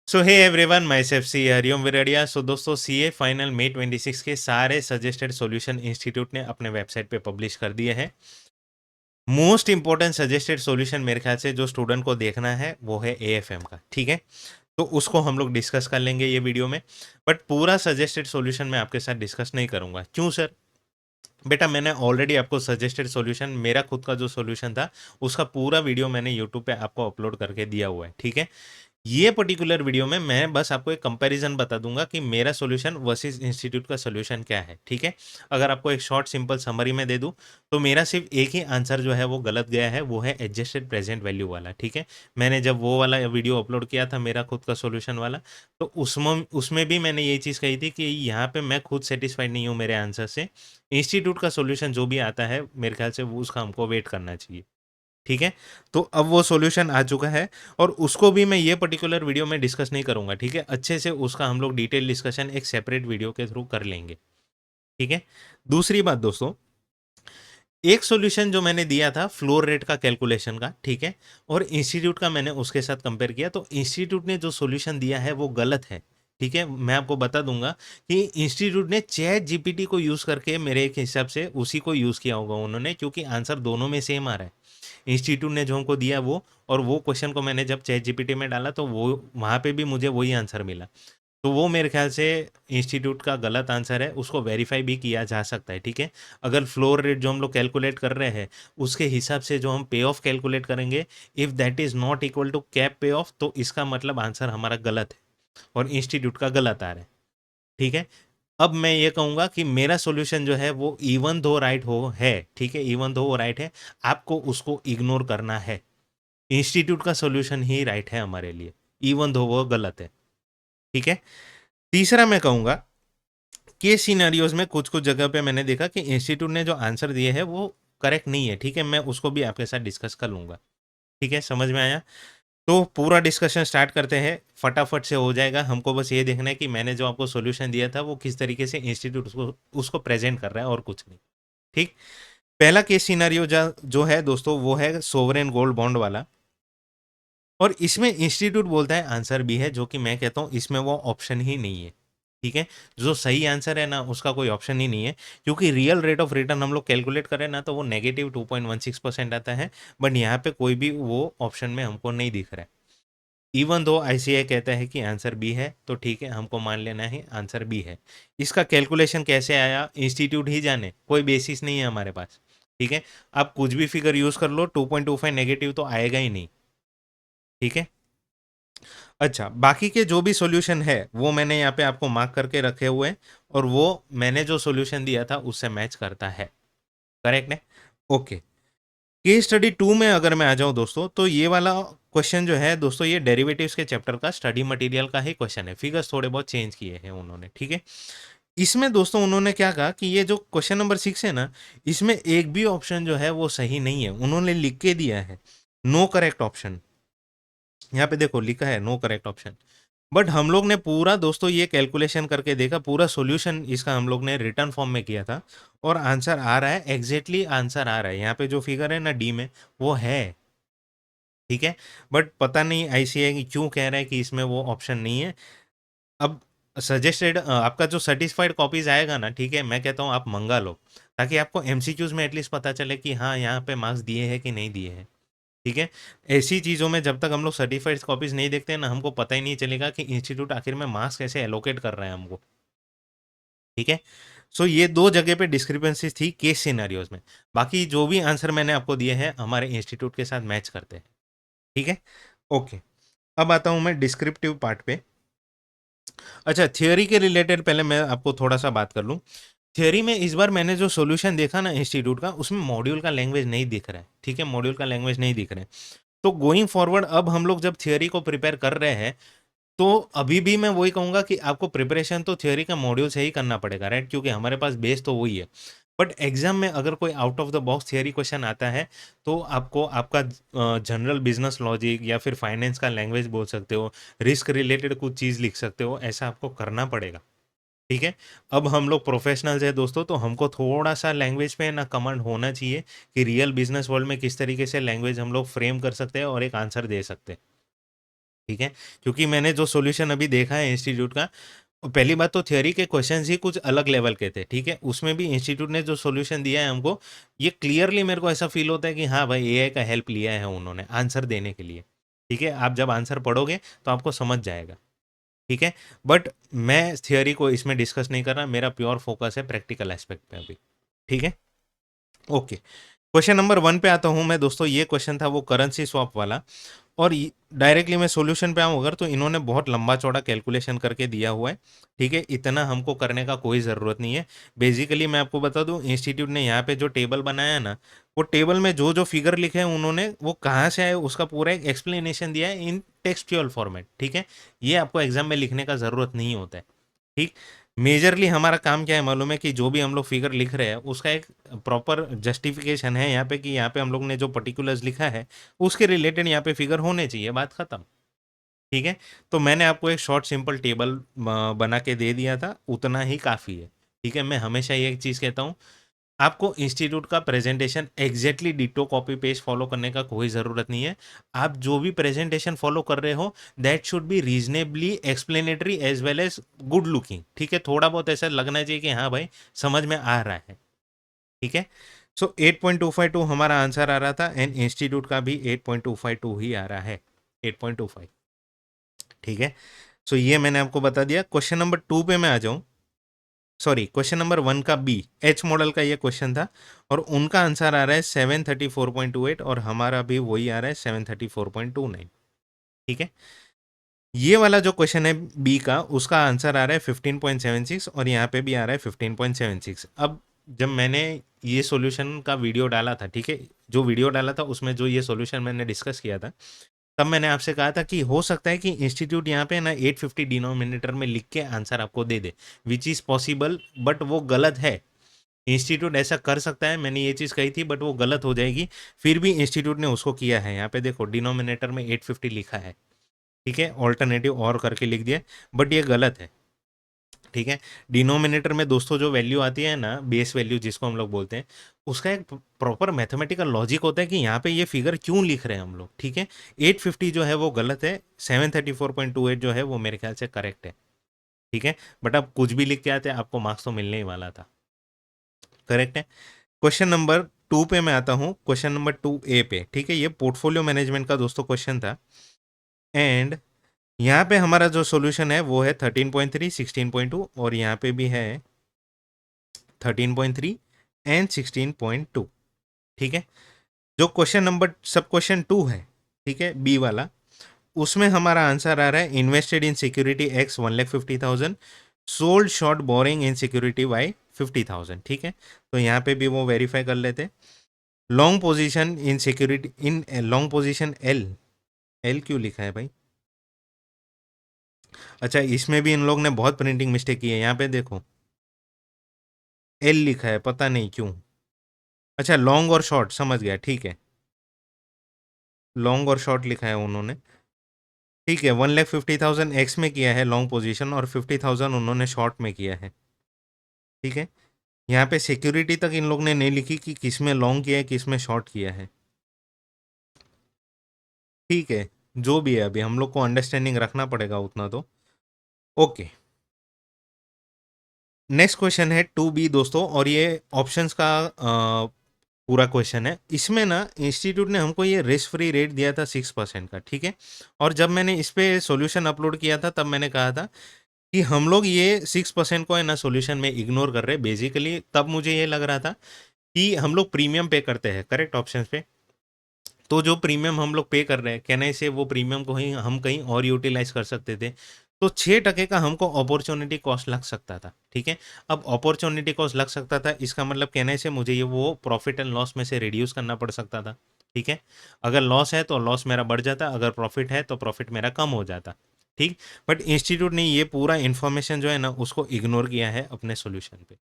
सो hey everyone, myself C Hariom Virdia. So दोस्तों, CA final मई 26 के सारे सजेस्टेड सॉल्यूशन इंस्टीट्यूट ने अपने वेबसाइट पे पब्लिश कर दिए हैं। मोस्ट इंपॉर्टेंट सजेस्टेड सॉल्यूशन मेरे ख्याल से जो स्टूडेंट को देखना है वो है एएफएम का, ठीक है। तो उसको हम लोग डिस्कस कर लेंगे ये वीडियो में। बट पूरा सजेस्टेड सॉल्यूशन मैं आपके साथ डिस्कस नहीं करूंगा। क्यों सर? बेटा, मैंने ऑलरेडी आपको सजेस्टेड सॉल्यूशन, मेरा खुद का जो सॉल्यूशन था उसका पूरा वीडियो मैंने यूट्यूब पे आपको अपलोड करके दिया हुआ है, ठीक है। ये पर्टिकुलर वीडियो में मैं बस आपको एक कंपैरिजन बता दूंगा कि मेरा सॉल्यूशन वर्सेस इंस्टीट्यूट का सॉल्यूशन क्या है, ठीक है। अगर आपको एक शॉर्ट सिंपल समरी में दे दूं तो मेरा सिर्फ एक ही आंसर जो है वो गलत गया है, वो है एडजस्टेड प्रेजेंट वैल्यू वाला, ठीक है। मैंने जब वो वाला वीडियो अपलोड किया था मेरा खुद का सॉल्यूशन वाला, तो उसमें उसमें भी मैंने ये चीज़ कही थी कि यहाँ पे मैं खुद सेटिस्फाइड नहीं हूँ मेरे आंसर से। इंस्टीट्यूट का सॉल्यूशन जो भी आता है मेरे ख्याल से वो उसका हमको वेट करना चाहिए, ठीक है। तो अब वो सॉल्यूशन आ चुका है और उसको भी मैं ये पर्टिकुलर वीडियो में डिस्कस नहीं करूंगा, ठीक है। अच्छे से उसका हम लोग डिटेल डिस्कशन एक सेपरेट वीडियो के थ्रू कर लेंगे, ठीक है। दूसरी बात दोस्तों, एक सॉल्यूशन जो मैंने दिया था फ्लोर रेट का कैलकुलेशन का, ठीक है, और इंस्टीट्यूट का मैंने उसके साथ कंपेयर किया, तो इंस्टीट्यूट ने जो सॉल्यूशन दिया है वो गलत है, ठीक है। मैं आपको बता दूंगा कि इंस्टीट्यूट ने चैट जीपीटी को यूज करके मेरे एक हिसाब से उसी को यूज किया होगा उन्होंने, क्योंकि आंसर दोनों में सेम आ रहा है। इंस्टीट्यूट ने जो हमको दिया वो, और वो क्वेश्चन को मैंने जब चैट जीपीटी में डाला तो वो वहाँ पे भी मुझे वही आंसर मिला। तो वो मेरे ख्याल से इंस्टीट्यूट का गलत आंसर है, उसको वेरीफाई भी किया जा सकता है, ठीक है। अगर फ्लोर रेट जो हम लोग कैलकुलेट कर रहे हैं उसके हिसाब से जो हम पे ऑफ कैलकुलेट करेंगे, if that is not equal to cap pay off, तो इसका मतलब आंसर हमारा गलत है और इंस्टीट्यूट का गलत आ रहा है, ठीक है। अब मैं ये कहूँगा कि मेरा सॉल्यूशन जो है वो इवन दो राइट हो है, ठीक है, इवन दो वो राइट है, आपको उसको इग्नोर करना है। इंस्टीट्यूट का सॉल्यूशन ही राइट है हमारे लिए, इवन दो वो गलत है, ठीक है। तीसरा मैं कहूँगा, केस सिनेरियोज में कुछ कुछ जगह पे मैंने देखा कि इंस्टीट्यूट ने जो आंसर दिए है वो करेक्ट नहीं है, ठीक है। मैं उसको भी आपके साथ डिस्कस कर लूँगा, ठीक है। समझ में आया? तो पूरा डिस्कशन स्टार्ट करते हैं, फटाफट से हो जाएगा। हमको बस ये देखना है कि मैंने जो आपको सॉल्यूशन दिया था वो किस तरीके से इंस्टीट्यूट उसको उसको प्रेजेंट कर रहा है और कुछ नहीं, ठीक। पहला केस सिनेरियो जो है दोस्तों वो है सोवरेन गोल्ड बॉन्ड वाला, और इसमें इंस्टीट्यूट बोलता है आंसर बी है, जो कि मैं कहता हूँ इसमें वो ऑप्शन ही नहीं है, ठीक है। जो सही आंसर है ना उसका कोई ऑप्शन ही नहीं है, क्योंकि रियल रेट ऑफ रिटर्न हम लोग कैलकुलेट करें ना तो वो -2.16% आता है, बट यहाँ पे कोई भी वो ऑप्शन में हमको नहीं दिख रहा है। इवन दो आईसीआई कहता है कि आंसर बी है, तो ठीक है, हमको मान लेना है आंसर बी है। इसका कैलकुलेशन कैसे आया इंस्टीट्यूट ही जाने, कोई बेसिस नहीं है हमारे पास, ठीक है। आप कुछ भी फिगर यूज कर लो, 2.25 नेगेटिव तो आएगा ही नहीं, ठीक है। अच्छा, बाकी के जो भी सॉल्यूशन है वो मैंने यहाँ पे आपको मार्क करके रखे हुए हैं, और वो मैंने जो सॉल्यूशन दिया था उससे मैच करता है, करेक्ट है। ओके। केस स्टडी 2 में अगर मैं आ जाऊं दोस्तों, तो ये वाला क्वेश्चन जो है दोस्तों, ये डेरिवेटिव्स के चैप्टर का स्टडी मटेरियल का ही क्वेश्चन है। फिगर्स थोड़े बहुत चेंज किए हैं उन्होंने, ठीक है। इसमें दोस्तों उन्होंने क्या कहा कि ये जो क्वेश्चन नंबर 6 है ना, इसमें एक भी ऑप्शन जो है वो सही नहीं है, उन्होंने लिख के दिया है नो करेक्ट ऑप्शन। यहाँ पे देखो लिखा है नो करेक्ट ऑप्शन। बट हम लोग ने पूरा दोस्तों ये कैलकुलेशन करके देखा, पूरा सॉल्यूशन इसका हम लोग ने रिटर्न फॉर्म में किया था, और आंसर आ रहा है, एग्जैक्टली आंसर आ रहा है। यहाँ पे जो फिगर है ना डी में, वो है, ठीक है। बट पता नहीं आईसीआई क्यों कह रहा है कि इसमें वो ऑप्शन नहीं है। अब सजेस्टेड आपका जो सर्टिफाइड कॉपीज आएगा ना, ठीक है, मैं कहता हूँ आप मंगा लो, ताकि आपको एमसीक्यूज में एटलीस्ट पता चले कि हाँ यहाँ पे मार्क्स दिए हैं कि नहीं दिए हैं, ठीक है। ऐसी चीज़ों में जब तक हम लोग सर्टिफाइड कॉपीज नहीं देखते हैं ना, हमको पता ही नहीं चलेगा कि इंस्टीट्यूट आखिर में मार्क्स कैसे एलोकेट कर रहा है हमको, ठीक है। सो ये दो जगह पे डिस्क्रिपेंसीज थी केस सिनेरियोज में। बाकी जो भी आंसर मैंने आपको दिए हैं हमारे इंस्टीट्यूट के साथ मैच करते हैं, ठीक है। ओके। अब आता हूं मैं डिस्क्रिप्टिव पार्ट पे। अच्छा, थियोरी के रिलेटेड पहले मैं आपको थोड़ा सा बात कर लूं। थियोरी में इस बार मैंने जो सॉल्यूशन देखा ना इंस्टीट्यूट का, उसमें मॉड्यूल का लैंग्वेज नहीं दिख रहा है, ठीक है, मॉड्यूल का लैंग्वेज नहीं दिख रहा है। तो गोइंग फॉरवर्ड अब हम लोग जब थियोरी को प्रिपेयर कर रहे हैं, तो अभी भी मैं वही कहूंगा कि आपको प्रिपरेशन तो थियोरी का मॉड्यूल से ही करना पड़ेगा, राइट, क्योंकि हमारे पास बेस तो वही है। बट एग्जाम में अगर कोई out of the box theory question आता है, तो आपको आपका जनरल बिजनेस लॉजिक या फिर फाइनेंस का लैंग्वेज बोल सकते हो, रिस्क रिलेटेड कुछ चीज़ लिख सकते हो, ऐसा आपको करना पड़ेगा, ठीक है। अब हम लोग प्रोफेशनल्स हैं दोस्तों, तो हमको थोड़ा सा लैंग्वेज पे ना कमांड होना चाहिए कि रियल बिजनेस वर्ल्ड में किस तरीके से लैंग्वेज हम लोग फ्रेम कर सकते हैं और एक आंसर दे सकते हैं, ठीक है, क्योंकि मैंने जो सॉल्यूशन अभी देखा है इंस्टीट्यूट का, पहली बात तो थियोरी के क्वेश्चंस ही कुछ अलग लेवल के थे, ठीक है, उसमें भी इंस्टीट्यूट ने जो सॉल्यूशन दिया है हमको, ये क्लियरली मेरे को ऐसा फील होता है कि हाँ भाई एआई का हेल्प लिया है उन्होंने आंसर देने के लिए। ठीक है, आप जब आंसर पढ़ोगे तो आपको समझ जाएगा। ठीक है, बट मैं थियोरी को इसमें डिस्कस नहीं कर रहा, मेरा प्योर फोकस है प्रैक्टिकल एस्पेक्ट पे अभी। ठीक है, ओके। क्वेश्चन नंबर 1 पे आता हूं मैं दोस्तों। ये क्वेश्चन था वो करेंसी स्वैप वाला, और डायरेक्टली मैं सॉल्यूशन पे आऊँ अगर, तो इन्होंने बहुत लंबा चौड़ा कैलकुलेशन करके दिया हुआ है। ठीक है, इतना हमको करने का कोई ज़रूरत नहीं है। बेसिकली मैं आपको बता दूं, इंस्टीट्यूट ने यहाँ पे जो टेबल बनाया है ना, वो टेबल में जो जो फिगर लिखे हैं उन्होंने, वो कहाँ से आए उसका पूरा एक एक्सप्लेनेशन दिया है इन टेक्सचुअल फॉर्मेट। ठीक है, ये आपको एग्जाम में लिखने का ज़रूरत नहीं होता है। ठीक, मेजरली हमारा काम क्या है मालूम है, कि जो भी हम लोग फिगर लिख रहे हैं उसका एक प्रॉपर जस्टिफिकेशन है यहाँ पे, कि यहाँ पे हम लोग ने जो पर्टिकुलर्स लिखा है उसके रिलेटेड यहाँ पे फिगर होने चाहिए, बात खत्म। ठीक है, तो मैंने आपको एक शॉर्ट सिंपल टेबल बना के दे दिया था, उतना ही काफ़ी है। ठीक है, मैं हमेशा ये एक चीज़ कहता हूँ, आपको इंस्टीट्यूट का presentation exactly ditto copy paste follow करने का कोई ज़रूरत नहीं है। आप जो भी प्रेजेंटेशन फॉलो कर रहे हो, that should be reasonably explanatory as well as good looking. ठीक है, थोड़ा बहुत ऐसा लगना चाहिए कि हाँ भाई समझ में आ रहा है। ठीक है, सो 8.252 हमारा आंसर आ रहा था, एंड इंस्टीट्यूट का भी 8.252 ही आ रहा है, 8.25। ठीक है, सो ये मैंने आपको बता दिया। क्वेश्चन नंबर 2 पे मैं आ जाऊं, सॉरी क्वेश्चन नंबर 1 का बी एच मॉडल का ये क्वेश्चन था, और उनका आंसर आ रहा है 734.28, और हमारा भी वही आ रहा है 734.29। ठीक है, ये वाला जो क्वेश्चन है बी का, उसका आंसर आ रहा है 15.76, और यहाँ पे भी आ रहा है 15.76। अब जब मैंने ये सॉल्यूशन का वीडियो डाला था, ठीक है, जो वीडियो डाला था उसमें जो ये सॉल्यूशन मैंने डिस्कस किया था, तब मैंने आपसे कहा था कि हो सकता है कि इंस्टीट्यूट यहाँ पे ना 850 डिनोमिनेटर में लिख के आंसर आपको दे दे, विच इज़ पॉसिबल, बट वो गलत है। इंस्टीट्यूट ऐसा कर सकता है, मैंने ये चीज़ कही थी, बट वो गलत हो जाएगी। फिर भी इंस्टीट्यूट ने उसको किया है, यहाँ पे देखो डिनोमिनेटर में 850 लिखा है। ठीक है, ऑल्टरनेटिव और करके लिख दिया, बट ये गलत है। ठीक है, डिनोमिनेटर में दोस्तों जो वैल्यू आती है ना, बेस वैल्यू जिसको हम लोग बोलते हैं, उसका एक प्रॉपर मैथमेटिकल लॉजिक होता है कि यहाँ पे ये फिगर क्यों लिख रहे हैं हम लोग। ठीक है, 850 जो है वो गलत है, 734.28 जो है वो मेरे ख्याल से करेक्ट है। ठीक है, बट अब कुछ भी लिख के आते हैं, आपको मार्क्स तो मिलने ही वाला था। करेक्ट है। क्वेश्चन नंबर 2 पे मैं आता हूँ, क्वेश्चन नंबर 2A पे। ठीक है, ये पोर्टफोलियो मैनेजमेंट का दोस्तों क्वेश्चन था, एंड यहाँ पे हमारा जो सॉल्यूशन है वो है 13.3, 16.2, और यहाँ पे भी है 13.3 एंड 16.2। ठीक है, जो क्वेश्चन नंबर सब क्वेश्चन 2 है, ठीक है, बी वाला, उसमें हमारा आंसर आ रहा है invested in security X 1,50,000, sold short boring in security Y 50,000। ठीक है, तो यहाँ पे भी वो वेरीफाई कर लेते। Long position in security in long position L, L क्यों लिखा है भाई? अच्छा, इसमें भी इन लोग ने बहुत प्रिंटिंग मिस्टेक की है, यहाँ पे देखो एल लिखा है, पता नहीं क्यों। अच्छा, लॉन्ग और शॉर्ट समझ गया, ठीक है, लॉन्ग और शॉर्ट लिखा है उन्होंने। ठीक है, 1,50,000 एक्स में किया है लॉन्ग पोजीशन, और 50,000 उन्होंने शॉर्ट में किया है। ठीक है, यहाँ पे सिक्योरिटी तक इन लोग ने नहीं लिखी कि किस में लॉन्ग किया है किस में शॉर्ट किया है। ठीक है, जो भी है अभी हम लोग को अंडरस्टैंडिंग रखना पड़ेगा उतना तो। ओके, नेक्स्ट क्वेश्चन है 2B दोस्तों, और ये ऑप्शंस का पूरा क्वेश्चन है। इसमें ना इंस्टीट्यूट ने हमको ये रिस्क फ्री रेट दिया था 6% का। ठीक है, और जब मैंने इस पे सॉल्यूशन अपलोड किया था तब मैंने कहा था कि हम लोग ये 6% को है ना सॉल्यूशन में इग्नोर कर रहे हैं बेसिकली। तब मुझे ये लग रहा था कि हम लोग प्रीमियम पे करते हैं करेक्ट ऑप्शन पे, तो जो प्रीमियम हम लोग पे कर रहे हैं, कहने से वो प्रीमियम को ही हम कहीं और यूटिलाइज कर सकते थे, तो 6% का हमको अपॉर्चुनिटी कॉस्ट लग सकता था। ठीक है, अब अपॉर्चुनिटी कॉस्ट लग सकता था, इसका मतलब कहने से मुझे ये वो प्रॉफिट एंड लॉस में से रिड्यूस करना पड़ सकता था। ठीक है, अगर लॉस है तो लॉस मेरा बढ़ जाता, अगर प्रॉफिट है तो प्रॉफिट मेरा कम हो जाता। ठीक, बट इंस्टीट्यूट ने ये पूरा इन्फॉर्मेशन जो है ना उसको इग्नोर किया है अपने सोल्यूशन पे।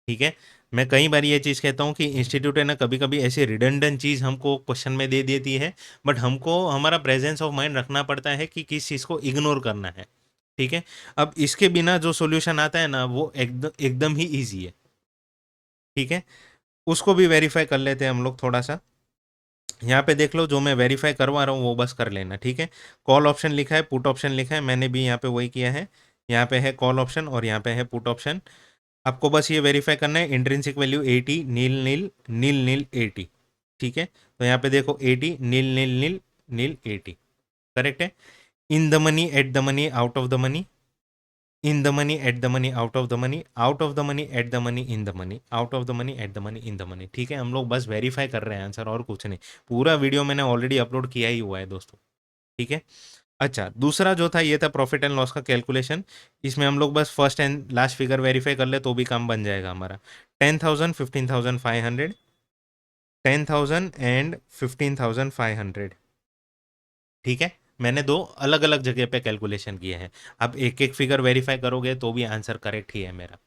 ठीक है, मैं कई बार ये चीज़ कहता हूँ कि इंस्टीट्यूट है ना कभी कभी ऐसी रिडंडेंट चीज़ हमको क्वेश्चन में दे देती है, बट हमको हमारा प्रेजेंस ऑफ माइंड रखना पड़ता है कि किस चीज़ को इग्नोर करना है। ठीक है, अब इसके बिना जो सॉल्यूशन आता है ना वो एकदम एकदम ही ईजी है। ठीक है, उसको भी वेरीफाई कर लेते हैं हम लोग थोड़ा सा। यहाँ पे देख लो, जो मैं वेरीफाई करवा रहा हूँ वो बस कर लेना, ठीक है। कॉल ऑप्शन लिखा है, पुट ऑप्शन लिखा है, मैंने भी यहाँ पे वही किया है। यहाँ पे है कॉल ऑप्शन और यहाँ पे है पुट ऑप्शन। आपको बस ये वेरीफाई करना है, इंट्रिंसिक वैल्यू 80 नील नील नील नील 80, ठीक है। तो यहाँ पे देखो 80 नील नील नील नील 80 करेक्ट है। In the money, at the money, out of the money, in the money, at the money, out of the money, out of the money, at the money, in the money, out of the money, at the money, in the money, ठीक है। हम लोग बस verify कर रहे हैं answer, और कुछ नहीं। पूरा वीडियो मैंने ऑलरेडी अपलोड किया ही हुआ है दोस्तों, ठीक है। अच्छा, दूसरा जो था ये था प्रॉफिट एंड लॉस का कैलकुलेशन। इसमें हम लोग बस first and last figure verify कर ले तो भी काम बन जाएगा हमारा। 10,000, 15,500, 10,000 एंड 15,500, ठीक है। मैंने दो अलग अलग जगह पे कैलकुलेशन किए हैं। अब एक एक फिगर वेरीफाई करोगे तो भी आंसर करेक्ट ही है मेरा,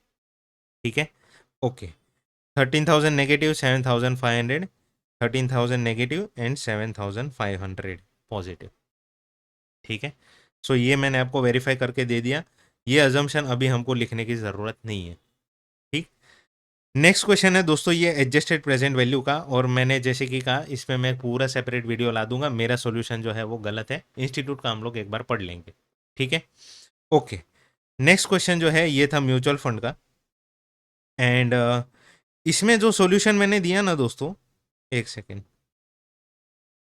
ठीक है। Okay, 13,000 negative, 7,500, 13,000 negative and 7,500 positive, ठीक है। सो ये मैंने आपको वेरीफाई करके दे दिया। ये अजम्पशन अभी हमको लिखने की ज़रूरत नहीं है, ठीक। नेक्स्ट क्वेश्चन है दोस्तों ये एडजस्टेड प्रेजेंट वैल्यू का, और मैंने जैसे कि कहा इसमें मैं पूरा सेपरेट वीडियो ला दूंगा। मेरा सॉल्यूशन जो है वो गलत है, इंस्टीट्यूट का हम लोग एक बार पढ़ लेंगे, ठीक है। ओके, नेक्स्ट क्वेश्चन जो है ये था म्यूचुअल फंड का। एंड इसमें जो सॉल्यूशन मैंने दिया ना दोस्तों, एक सेकेंड,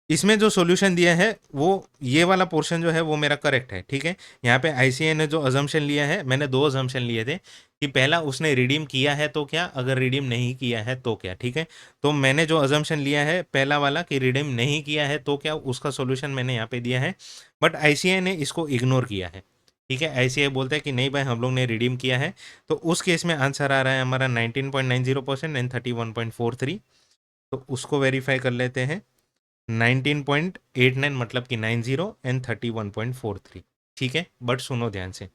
इसमें जो सॉल्यूशन दिया है वो ये वाला पोर्शन जो है वो मेरा करेक्ट है, ठीक है। यहाँ पे आईसीआई ने जो अजम्पशन लिया है, मैंने दो अजम्पशन लिए थे कि पहला उसने रिडीम किया है तो क्या, अगर रिडीम नहीं किया है तो क्या, ठीक है। तो मैंने जो अजम्पशन लिया है पहला वाला कि रिडीम नहीं किया है तो क्या, उसका सॉल्यूशन मैंने यहाँ पे दिया है। बट आईसीआई ने इसको इग्नोर किया है, ठीक है। आईसीआई बोलता है कि नहीं भाई हम लोग ने रिडीम किया है। तो उस केस में आंसर आ रहा है हमारा 19.90% एंड 31.43। तो उसको वेरीफाई कर लेते हैं। 19.89 मतलब कि 90 एंड 31.43, ठीक है। बट सुनो ध्यान से,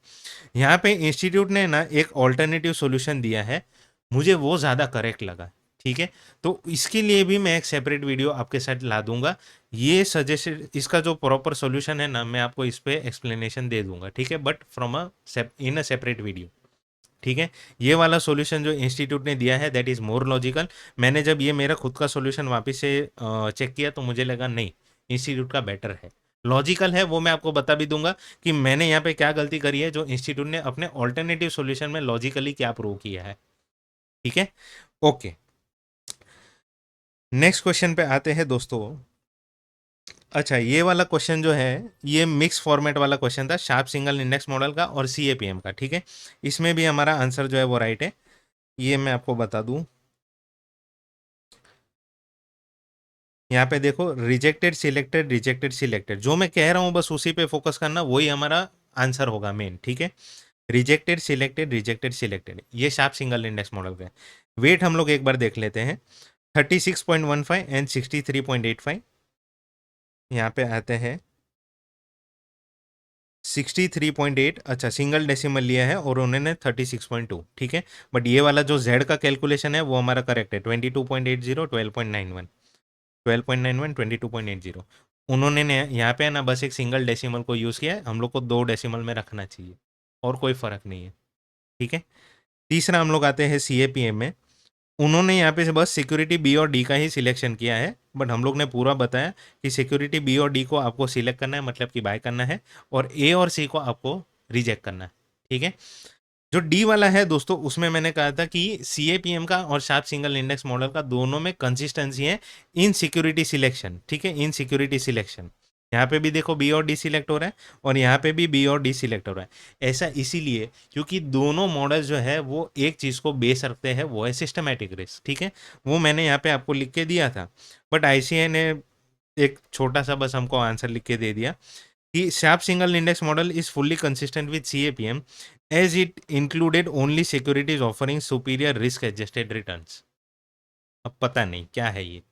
यहाँ पे इंस्टीट्यूट ने ना एक ऑल्टरनेटिव सॉल्यूशन दिया है, मुझे वो ज़्यादा करेक्ट लगा, ठीक है। तो इसके लिए भी मैं एक सेपरेट वीडियो आपके साथ ला दूंगा। ये सजेस्टेड इसका जो प्रॉपर सॉल्यूशन है ना, मैं आपको इस पे एक्सप्लेनेशन दे दूंगा, ठीक है। But from in a separate video, ठीक है। ये वाला सॉल्यूशन जो इंस्टीट्यूट ने दिया है दैट इज़ मोर लॉजिकल। मैंने जब ये मेरा खुद का सॉल्यूशन वापस से चेक किया तो मुझे लगा नहीं, इंस्टीट्यूट का बेटर है, लॉजिकल है। वो मैं आपको बता भी दूंगा कि मैंने यहाँ पे क्या गलती करी है, जो इंस्टीट्यूट ने अपने ऑल्टरनेटिव सॉल्यूशन में लॉजिकली क्या प्रूव किया है, ठीक है। ओके, नेक्स्ट क्वेश्चन पे आते हैं दोस्तों। अच्छा, ये वाला क्वेश्चन जो है ये मिक्स फॉर्मेट वाला क्वेश्चन था, शार्प सिंगल इंडेक्स मॉडल का और सीएपीएम का, ठीक है। इसमें भी हमारा आंसर जो है वो राइट है, ये मैं आपको बता दूं। यहाँ पे देखो, रिजेक्टेड सिलेक्टेड रिजेक्टेड सिलेक्टेड, जो मैं कह रहा हूँ बस उसी पे फोकस करना, वही हमारा आंसर होगा मेन, ठीक है। रिजेक्टेड सिलेक्टेड रिजेक्टेड सिलेक्टेड, ये शार्प सिंगल इंडेक्स मॉडल का है। वेट हम लोग एक बार देख लेते हैं, 36.15 एंड 63.85। यहाँ पे आते हैं 63.8, अच्छा सिंगल डेसिमल लिया है और उन्होंने 36.2, ठीक है। बट ये वाला जो जेड का कैलकुलेशन है वो हमारा करेक्ट है, 22.80, 12.91, 12.91, 22.80। उन्होंने ने यहाँ पे ना बस एक सिंगल डेसिमल को यूज़ किया है, हम लोग को दो डेसिमल में रखना चाहिए और कोई फ़र्क नहीं है, ठीक है। तीसरा हम लोग आते हैं सी ए पी एम में। उन्होंने यहाँ पे से बस सिक्योरिटी बी और डी का ही सिलेक्शन किया है, बट हम लोग ने पूरा बताया कि सिक्योरिटी बी और डी को आपको सिलेक्ट करना है, मतलब कि बाय करना है, और ए और सी को आपको रिजेक्ट करना है, ठीक है। जो डी वाला है दोस्तों, उसमें मैंने कहा था कि सीएपीएम का और शार्प सिंगल इंडेक्स मॉडल का दोनों में कंसिस्टेंसी है इन सिक्योरिटी सिलेक्शन, ठीक है, इन सिक्योरिटी सिलेक्शन। यहाँ पे भी देखो बी और डी सिलेक्ट हो रहा है और यहाँ पे भी बी और डी सिलेक्ट हो रहा है। ऐसा इसीलिए क्योंकि दोनों मॉडल जो है वो एक चीज़ को बेस रखते हैं, वो है सिस्टमैटिक रिस्क, ठीक है। वो मैंने यहाँ पे आपको लिख के दिया था, बट आईसीआई ने एक छोटा सा बस हमको आंसर लिख के दे दिया कि Sharpe single index model is fully consistent with CAPM as it included only securities offering superior risk adjusted returns. अब पता नहीं क्या है ये,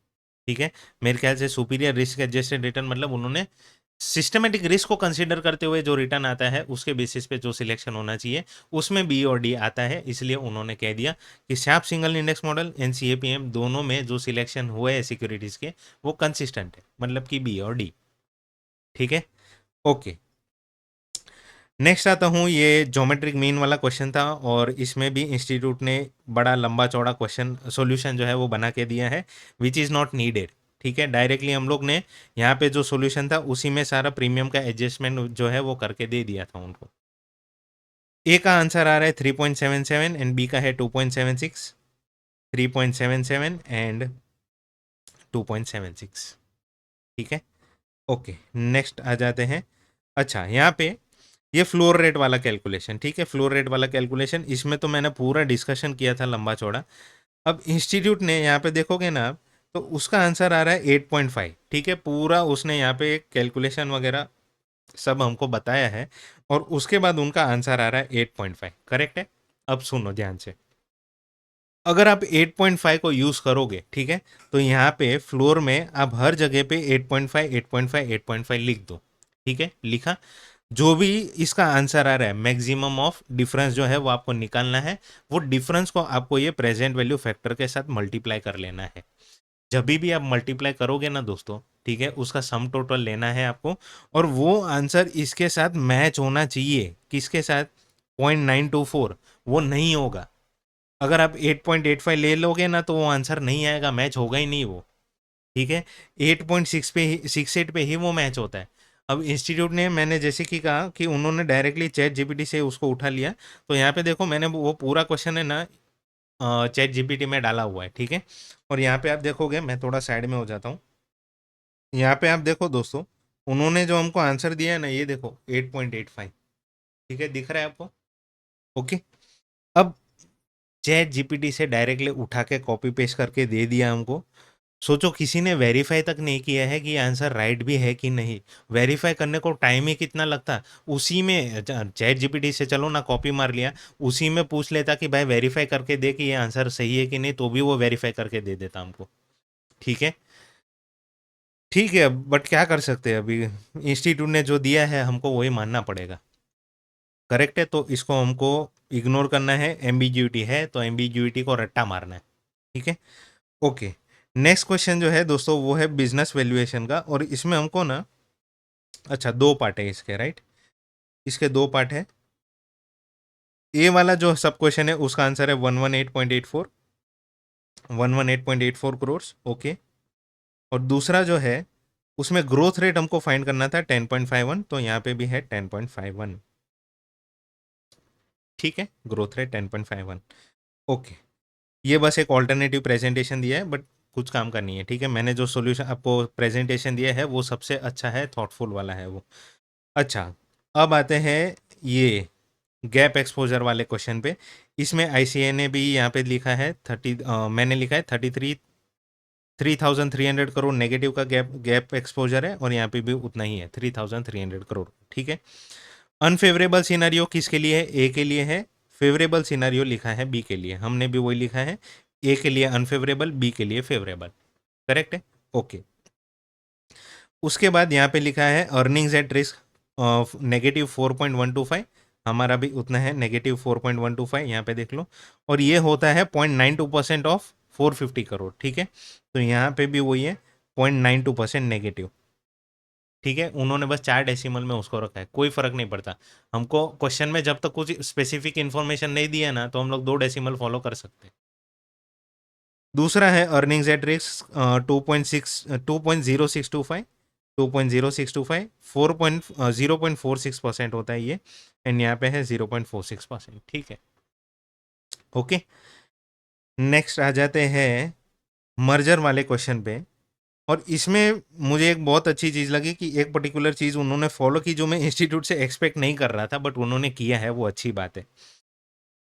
ठीक है। मेरे ख्याल से सुपीरियर रिस्क एडजस्टेड रिटर्न मतलब उन्होंने सिस्टमेटिक रिस्क को कंसीडर करते हुए जो रिटर्न आता है उसके बेसिस पे जो सिलेक्शन होना चाहिए उसमें बी और डी आता है, इसलिए उन्होंने कह दिया कि शार्प सिंगल इंडेक्स मॉडल एनसीएपीएम दोनों में जो सिलेक्शन हुए हैं सिक्योरिटीज के वो कंसिस्टेंट है, मतलब कि बी और डी, ठीक है। ओके, नेक्स्ट आता हूँ, ये ज्योमेट्रिक मीन वाला क्वेश्चन था और इसमें भी इंस्टीट्यूट ने बड़ा लंबा चौड़ा क्वेश्चन सॉल्यूशन जो है वो बना के दिया है, विच इज़ नॉट नीडेड, ठीक है, डायरेक्टली हम लोग ने यहाँ पे जो सॉल्यूशन था उसी में सारा प्रीमियम का एडजस्टमेंट जो है वो करके दे दिया था उनको। ए का आंसर आ रहा है 3.77 एंड बी का है 2.76, 3.77 एंड 2.76। ठीक है, ओके नेक्स्ट आ जाते हैं। अच्छा, यहाँ पे ये फ्लोर रेट वाला कैलकुलेशन, ठीक है, फ्लोर रेट वाला कैलकुलेशन, इसमें तो मैंने पूरा डिस्कशन किया था लंबा चौड़ा। अब इंस्टीट्यूट ने यहाँ पे देखोगे ना आप, तो उसका आंसर आ रहा है 8.5। ठीक है, पूरा उसने यहाँ पे कैलकुलेशन वगैरह सब हमको बताया है और उसके बाद उनका आंसर आ रहा है 8.5, करेक्ट है। अब सुनो ध्यान से, अगर आप 8.5 को यूज करोगे, ठीक है, तो यहाँ पे फ्लोर में आप हर जगह पे 8.5 8.5 8.5 लिख दो। ठीक है, लिखा। जो भी इसका आंसर आ रहा है, मैक्सिमम ऑफ डिफरेंस जो है वो आपको निकालना है। वो डिफरेंस को आपको ये प्रेजेंट वैल्यू फैक्टर के साथ मल्टीप्लाई कर लेना है। जब भी आप मल्टीप्लाई करोगे ना दोस्तों, ठीक है, उसका सम टोटल लेना है आपको, और वो आंसर इसके साथ मैच होना चाहिए। किसके साथ? 0.924। वो नहीं होगा। अगर आप 8.85 ले लोगे ना तो वो आंसर नहीं आएगा, मैच होगा ही नहीं वो। ठीक है, 8.6 पे ही, 68 पे ही वो मैच होता है। अब इंस्टीट्यूट ने, मैंने जैसे कि कहा कि उन्होंने डायरेक्टली चैट जीपीटी से उसको उठा लिया। तो यहाँ पे देखो, मैंने वो पूरा क्वेश्चन है ना चैट जीपीटी में डाला हुआ है। ठीक है, और यहाँ पे आप देखोगे, मैं थोड़ा साइड में हो जाता हूँ। यहाँ पे आप देखो दोस्तों, उन्होंने जो हमको आंसर दिया है ना, ये देखो 8.85। ठीक है, दिख रहा है आपको? ओके, अब चैट जीपीटी से डायरेक्टली उठा के कॉपी पेस्ट करके दे दिया हमको। सोचो, किसी ने वेरीफाई तक नहीं किया है कि ये आंसर राइट भी है कि नहीं। वेरीफाई करने को टाइम ही कितना लगता। उसी में चैट जीपीटी से चलो ना, कॉपी मार लिया, उसी में पूछ लेता कि भाई वेरीफाई करके दे कि ये आंसर सही है कि नहीं, तो भी वो वेरीफाई करके दे देता हमको। ठीक है, ठीक है, बट क्या कर सकते हैं अभी, इंस्टीट्यूट ने जो दिया है हमको वही मानना पड़ेगा। करेक्ट है, तो इसको हमको इग्नोर करना है। एम्बिग्यूटी है तो एम्बिग्यूटी को रट्टा मारना है। ठीक है, ओके। नेक्स्ट क्वेश्चन जो है दोस्तों वो है बिजनेस वैल्यूएशन का, और इसमें हमको ना, अच्छा, दो पार्ट है इसके, राइट, इसके दो पार्ट है। ए वाला जो सब क्वेश्चन है उसका आंसर है 118.84, 118.84 करोड़। ओके, और दूसरा जो है उसमें ग्रोथ रेट हमको फाइंड करना था 10.51, तो यहाँ पे भी है 10.51। ठीक है, ग्रोथ रेट 10.51। ओके, ये बस एक ऑल्टरनेटिव प्रेजेंटेशन दिया है, बट कुछ काम का नहीं है। ठीक है, मैंने जो सॉल्यूशन आपको प्रेजेंटेशन दिया है वो सबसे अच्छा है, थॉटफुल वाला है वो। अच्छा, अब आते हैं ये गैप एक्सपोजर वाले क्वेश्चन पे। इसमें आईसीए ने भी यहाँ पे लिखा है मैंने लिखा है 3,300 करोड़ नेगेटिव का गैप गैप एक्सपोजर है, और यहाँ पे भी उतना ही है, 3,300 करोड़। ठीक है, अनफेवरेबल सिनारियो किसके लिए है? ए के लिए है। फेवरेबल सिनारियो लिखा है बी के लिए, हमने भी वही लिखा है, ए के लिए अनफेवरेबल, बी के लिए फेवरेबल। करेक्ट है, ओके। उसके बाद यहाँ पे लिखा है अर्निंग्स एट रिस्क ऑफ -4.125, हमारा भी उतना है, -4.125, यहाँ पे देख लो। और ये होता है 0.92% ऑफ 450 करोड़। ठीक है, तो यहाँ पे भी वही है, 0.92% नेगेटिव। ठीक है, उन्होंने बस 4 डेसिमल में उसको रखा है, कोई फर्क नहीं पड़ता हमको। क्वेश्चन में जब तक कुछ स्पेसिफिक इन्फॉर्मेशन नहीं दिया ना, तो हम लोग 2 डेसिमल फॉलो कर सकते हैं। दूसरा है अर्निंग्स एट रिस्क 2.0625, 2.0625, 0.46% होता है ये, एंड यहाँ पे है 0.46%। ठीक है, ओके। नेक्स्ट आ जाते हैं मर्जर वाले क्वेश्चन पे, और इसमें मुझे एक बहुत अच्छी चीज़ लगी कि एक पर्टिकुलर चीज़ उन्होंने फॉलो की जो मैं इंस्टीट्यूट से एक्सपेक्ट नहीं कर रहा था, बट उन्होंने किया है, वो अच्छी बात है।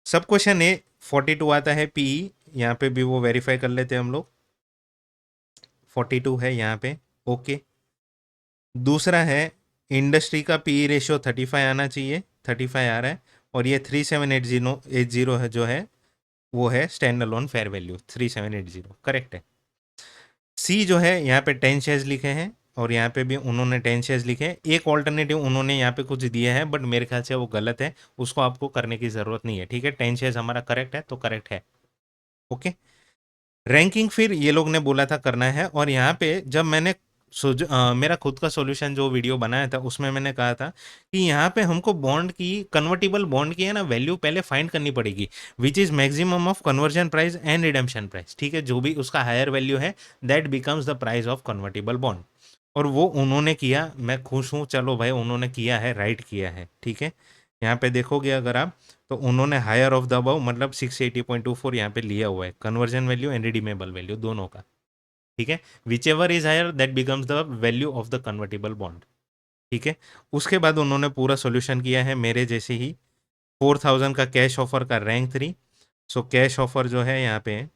सब क्वेश्चन ए 42 आता है पीई, यहाँ पे भी वो वेरीफाई कर लेते हैं हम लोग, 42 है यहाँ पे। ओके, दूसरा है इंडस्ट्री का पीई रेशियो 35 आना चाहिए, 35 आ रहा है, और ये 3780 है जो है वो है stand alone fair value 3780, correct है। सी जो है यहाँ पे 10 शेयर्स लिखे हैं, और यहाँ पे भी उन्होंने 10 शेयर्स लिखे हैं। एक ऑल्टरनेटिव उन्होंने यहाँ पे कुछ दिया है, बट मेरे ख्याल से वो गलत है, उसको आपको करने की ज़रूरत नहीं है। ठीक है, 10 शेयर्स हमारा करेक्ट है, तो करेक्ट है। ओके, रैंकिंग फिर ये लोग ने बोला था करना है, और यहाँ पे जब मैंने मेरा खुद का सॉल्यूशन जो वीडियो बनाया था उसमें मैंने कहा था कि यहाँ पे हमको बॉन्ड की, कन्वर्टिबल बॉन्ड की है ना, वैल्यू पहले फाइंड करनी पड़ेगी, which is maximum of conversion price and redemption price. ठीक है, जो भी उसका हायर वैल्यू है that becomes the price of convertible bond. और वो उन्होंने किया, मैं खुश हूँ, चलो भाई उन्होंने किया है, राइट किया है। ठीक है, यहाँ पे देखोगे अगर आप, तो उन्होंने हायर ऑफ द अबव मतलब 680.24 यहाँ पे लिया हुआ है, conversion value and redeemable value दोनों का। ठीक है, whichever is higher that becomes the value of the convertible bond. ठीक है, उसके बाद उन्होंने पूरा सोल्यूशन किया है मेरे जैसे ही। 4000 का कैश ऑफर का रैंक 3। सो कैश ऑफर जो है यहाँ पे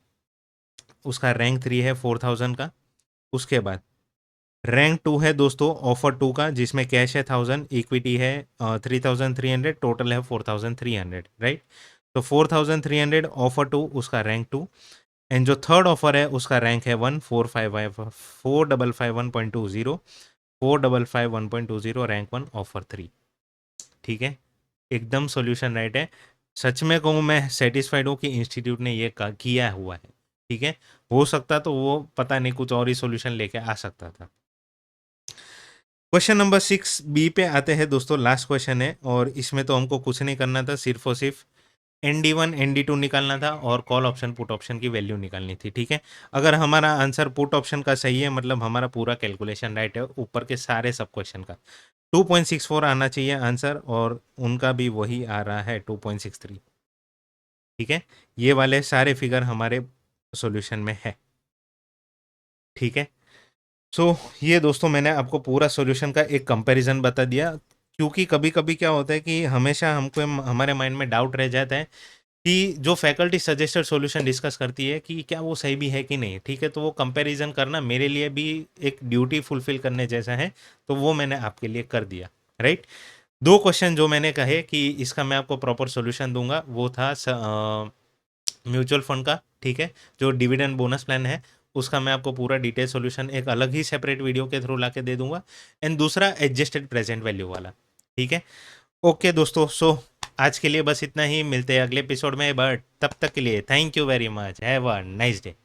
उसका रैंक 3 है 4000 का। उसके बाद रैंक 2 है दोस्तों ऑफर 2 का, जिसमें कैश है 1000, इक्विटी है 3300, टोटल है 4300, राइट। तो 4300 ऑफर 2 उसका रैंक 2। एंड जो थर्ड ऑफर है उसका रैंक है 1, 4551.20, 4551.20 रैंक 1 ऑफर 3। ठीक है, एकदम सॉल्यूशन राइट है। सच में कहूँ मैं सेटिस्फाइड हूँ कि इंस्टीट्यूट ने ये किया हुआ है। ठीक है, हो सकता तो वो पता नहीं कुछ और ही सॉल्यूशन लेके आ सकता था। क्वेश्चन नंबर 6 बी पे आते हैं दोस्तों, लास्ट क्वेश्चन है, और इसमें तो हमको कुछ नहीं करना था, सिर्फ और सिर्फ ND1 ND2 निकालना था और कॉल ऑप्शन पुट ऑप्शन की वैल्यू निकालनी थी। ठीक है, अगर हमारा आंसर पुट ऑप्शन का सही है मतलब हमारा पूरा कैलकुलेशन राइट है, ऊपर के सारे सब क्वेश्चन का 2.64 आना चाहिए आंसर, और उनका भी वही आ रहा है 2.63। ठीक है, ये वाले सारे फिगर हमारे सॉल्यूशन में है। ठीक है, सो ये दोस्तों मैंने आपको पूरा सॉल्यूशन का एक कंपैरिजन बता दिया, क्योंकि कभी कभी क्या होता है कि हमेशा हमको हमारे माइंड में डाउट रह जाता है कि जो फैकल्टी सजेस्टेड सॉल्यूशन डिस्कस करती है कि क्या वो सही भी है कि नहीं। ठीक है, तो वो कंपैरिजन करना मेरे लिए भी एक ड्यूटी फुलफिल करने जैसा है, तो वो मैंने आपके लिए कर दिया, राइट। दो क्वेश्चन जो मैंने कहे कि इसका मैं आपको प्रॉपर सॉल्यूशन दूंगा, वो था म्यूचुअल फंड का। ठीक है, जो डिविडेंड बोनस प्लान है उसका मैं आपको पूरा डिटेल सॉल्यूशन एक अलग ही सेपरेट वीडियो के थ्रू लाके दे दूंगा। एंड दूसरा एडजस्टेड प्रेजेंट वैल्यू वाला। ठीक है, ओके दोस्तों, सो आज के लिए बस इतना ही, मिलते हैं अगले एपिसोड में, बट तब तक के लिए thank you very much, have a nice day.